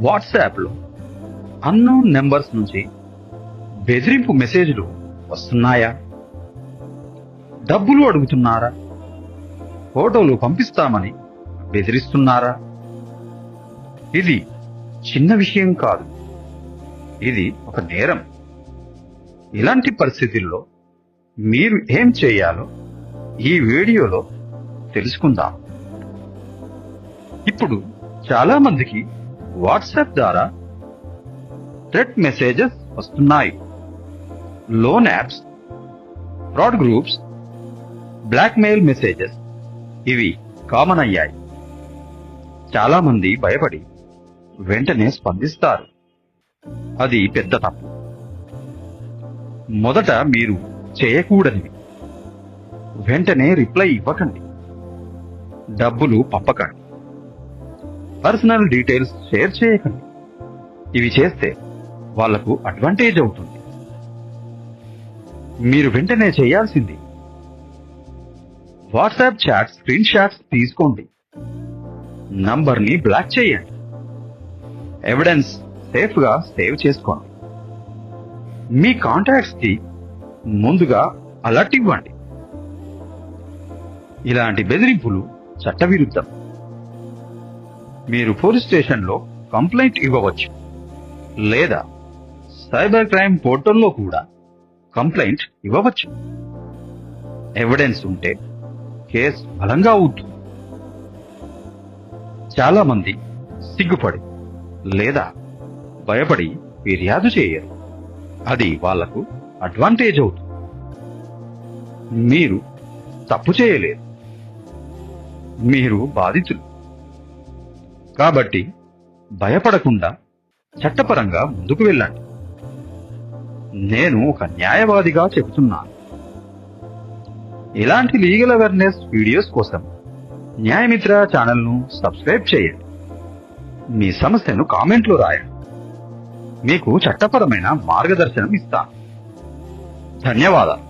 వాట్సాప్లో unknown numbers నుంచి బెదిరింపు మెసేజ్లు వస్తున్నాయా? డబ్బులు అడుగుతున్నారా? ఫోటోలు పంపిస్తామని బెదిరిస్తున్నారా? ఇది చిన్న విషయం కాదు, ఇది ఒక నేరం. ఇలాంటి పరిస్థితుల్లో మీరు ఏం చేయాలో ఈ వీడియోలో తెలుసుకుందాం. ఇప్పుడు చాలా మందికి వాట్సాప్ ద్వారా థ్రెట్ మెసేజెస్ వస్తున్నాయి. Loan apps, fraud groups, blackmail messages ఇవి కామన్ అయ్యాయి. చాలా మంది భయపడి వెంటనే స్పందిస్తారు. అది పెద్ద తప్పు. మొదట మీరు చేయకూడనివి: వెంటనే రిప్లై ఇవ్వకండి, డబ్బులు పంపకండి, పర్సనల్ డీటెయిల్స్ షేర్ చేయకండి. ఇవి చేస్తే వాళ్లకు అడ్వాంటేజ్ అవుతుంది. మీరు వెంటనే చేయాల్సింది వాట్సాప్ చాట్ స్క్రీన్ షాట్స్ తీసుకోండి, నంబర్ని బ్లాక్ చేయండి, ఎవిడెన్స్ సేఫ్ గా సేవ్ చేసుకోండి. మీ కాంటాక్ట్స్ కి ముందుగా అలర్ట్ ఇవ్వండి. ఇలాంటి బెదిరింపులు చట్టవిరుద్ధం. మీరు పోలీస్ స్టేషన్లో కంప్లైంట్ ఇవ్వవచ్చు, లేదా సైబర్ క్రైమ్ పోర్టల్లో కూడా కంప్లైంట్ ఇవ్వవచ్చు. ఎవిడెన్స్ ఉంటే కేసు బలంగా ఉంటుంది. చాలా మంది సిగ్గుపడి లేదా భయపడి ఫిర్యాదు చేయరు. అది వాళ్లకు అడ్వాంటేజ్ అవుతుంది. మీరు తప్పు చేయలేరు, మీరు బాధితులు. కాబట్టి భయపడకుండా చట్టపరంగా ముందుకు వెళ్ళండి. నేను ఒక న్యాయవాదిగా చెబుతున్నాను. ఇలాంటి లీగల్ అవేర్నెస్ వీడియోస్ కోసం న్యాయమిత్ర ఛానల్ను సబ్స్క్రైబ్ చేయండి. మీ సమస్యను కామెంట్లో రాయండి. మీకు చట్టపరమైన మార్గదర్శనం ఇస్తాను. ధన్యవాదాలు.